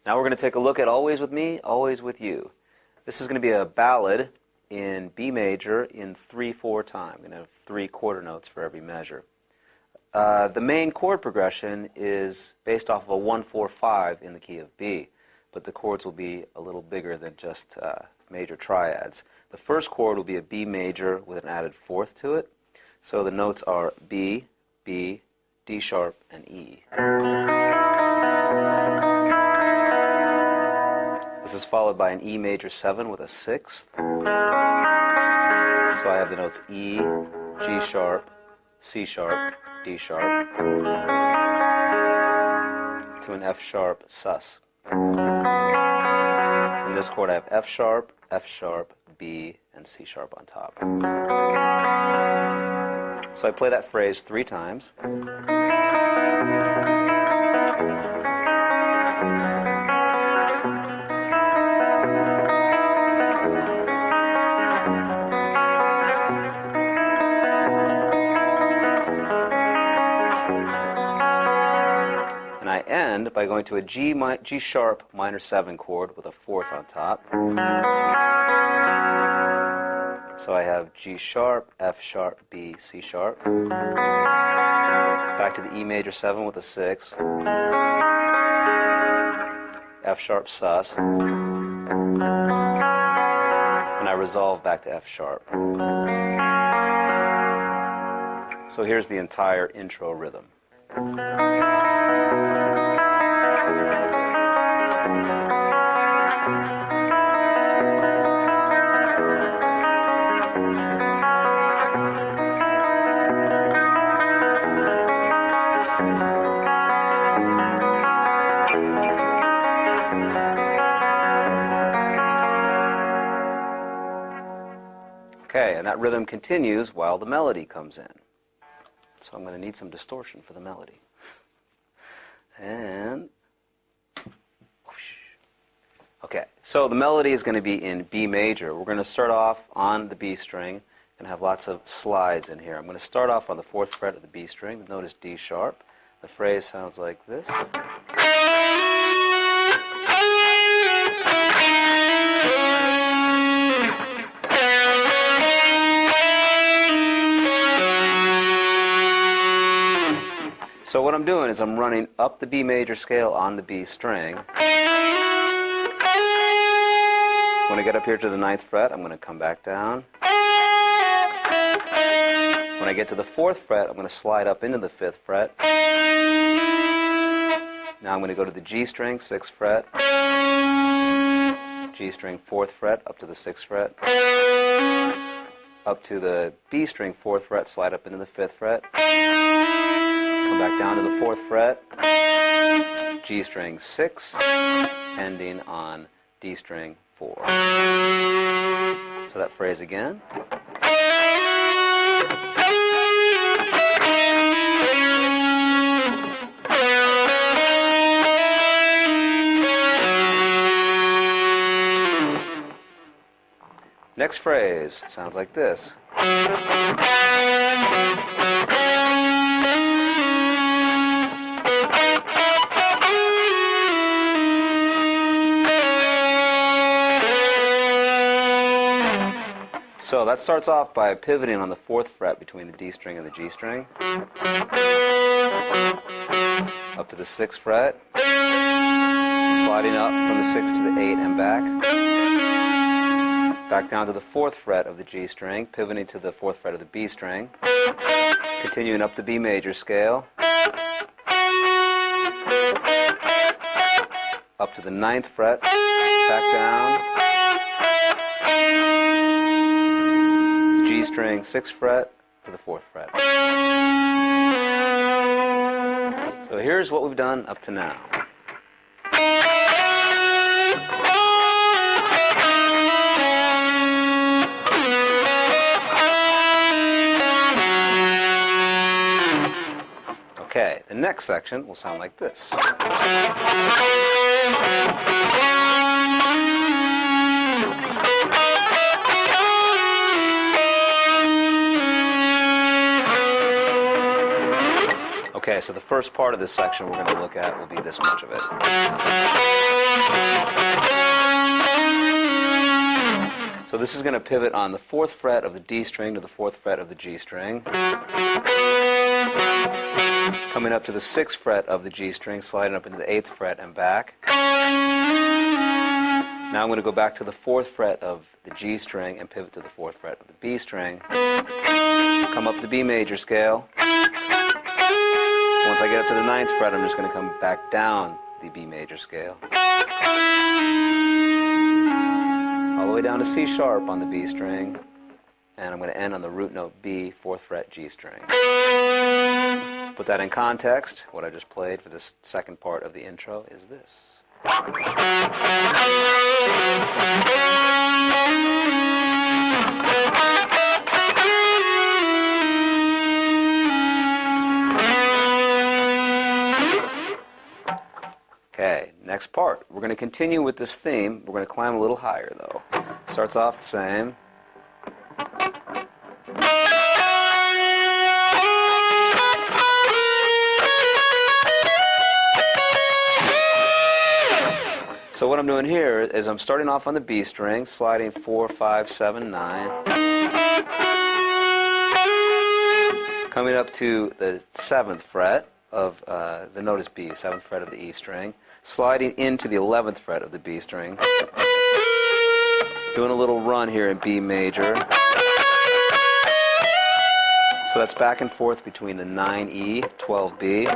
Now we're going to take a look at Always With Me, Always With You. This is going to be a ballad in B major in 3/4 time. I'm going to have 3 quarter notes for every measure. The main chord progression is based off of a 1-4-5 in the key of B, but the chords will be a little bigger than just major triads. The first chord will be a B major with an added fourth to it. So the notes are B, B, D sharp, and E. This is followed by an E major 7 with a sixth. So I have the notes E, G sharp, C sharp, D sharp, to an F sharp sus. In this chord I have F sharp, B, and C sharp on top. So I play that phrase 3 times. And I end by going to a G sharp minor 7 chord with a fourth on top. So I have G sharp, F sharp, B, C sharp. Back to the E major 7 with a 6. F sharp sus. And I resolve back to F sharp. So here's the entire intro rhythm. Okay, and that rhythm continues while the melody comes in. So I'm going to need some distortion for the melody. And whoosh. Okay, so the melody is going to be in B major. We're going to start off on the B string and have lots of slides in here. I'm going to start off on the 4th fret of the B string. The note is D sharp. The phrase sounds like this. So what I'm doing is I'm running up the B major scale on the B string. When I get up here to the 9th fret, I'm going to come back down. When I get to the 4th fret, I'm going to slide up into the 5th fret. Now I'm going to go to the G string, 6th fret. G string, 4th fret, up to the 6th fret. Up to the B string, 4th fret, slide up into the 5th fret. Come back down to the 4th fret, G string 6, ending on D string 4. So that phrase again. Next phrase sounds like this. So that starts off by pivoting on the 4th fret between the D string and the G string. Up to the 6th fret. Sliding up from the 6 to the 8 and back. Back down to the 4th fret of the G string, pivoting to the 4th fret of the B string. Continuing up the B major scale. Up to the 9th fret. Back down. G string, 6th fret to the 4th fret. So here's what we've done up to now. Okay, the next section will sound like this. Okay, so the first part of this section we're going to look at will be this much of it. So this is going to pivot on the 4th fret of the D string to the 4th fret of the G string. Coming up to the 6th fret of the G string, sliding up into the 8th fret and back. Now I'm going to go back to the 4th fret of the G string and pivot to the 4th fret of the B string. Come up to B major scale. Once I get up to the 9th fret, I'm just going to come back down the B major scale. All the way down to C sharp on the B string. And I'm going to end on the root note B, 4th fret G string. Put that in context. What I just played for this second part of the intro is this. Okay, next part. We're going to continue with this theme. We're going to climb a little higher, though. Starts off the same. So what I'm doing here is I'm starting off on the B string, sliding 4, 5, 7, 9. Coming up to the 7th fret of the note is B, 7th fret of the E string. Sliding into the 11th fret of the B string. Doing a little run here in B major. So that's back and forth between the 9E, 12B.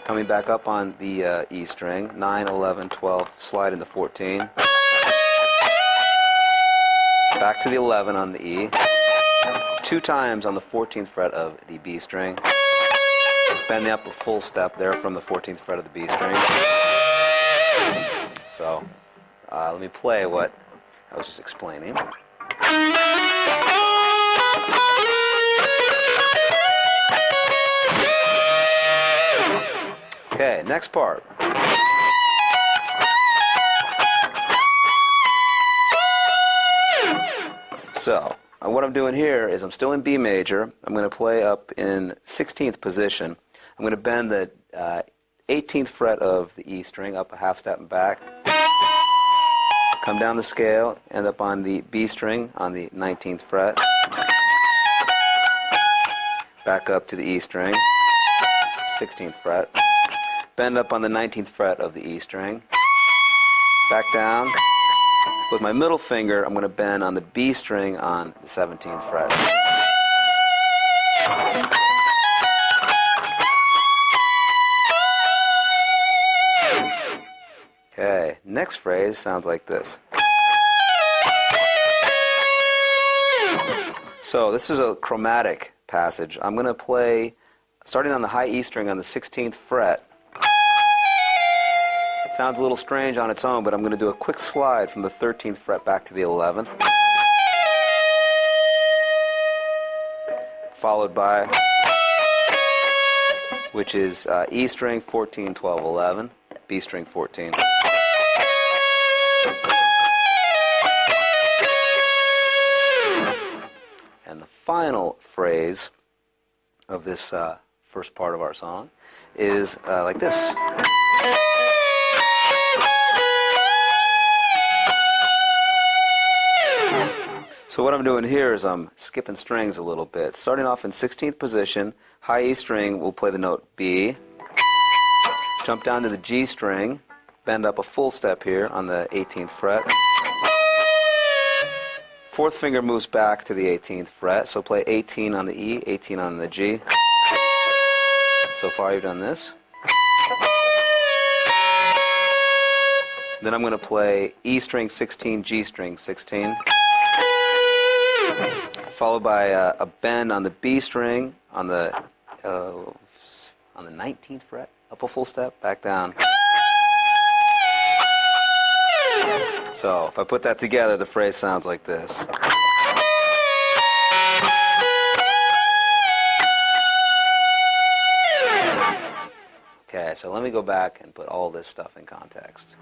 Coming back up on the E string, 9, 11, 12, slide into 14. Back to the 11 on the E. 2 times on the 14th fret of the B string. Bend up a full step there from the 14th fret of the B string. So, let me play what I was just explaining. Okay, next part. So, what I'm doing here is I'm still in B major. I'm going to play up in 16th position. I'm going to bend the 18th fret of the E string up a half step and back. Come down the scale, end up on the B string on the 19th fret. Back up to the E string, 16th fret. Bend up on the 19th fret of the E string. Back down. With my middle finger, I'm going to bend on the B string on the 17th fret. Okay, next phrase sounds like this. So this is a chromatic passage. I'm going to play, starting on the high E string on the 16th fret. It sounds a little strange on its own, but I'm going to do a quick slide from the 13th fret back to the 11th. Followed by, which is E string 14, 12, 11, B string 14. And the final phrase of this first part of our song is like this. So what I'm doing here is I'm skipping strings a little bit. Starting off in 16th position, high E string, we'll play the note B. Jump down to the G string, bend up a full step here on the 18th fret. 4th finger moves back to the 18th fret, so play 18 on the E, 18 on the G. So far you've done this. Then I'm going to play E string 16, G string 16. Followed by a bend on the B string on the 19th fret, up a full step, back down. So if I put that together, the phrase sounds like this. Okay, so let me go back and put all this stuff in context.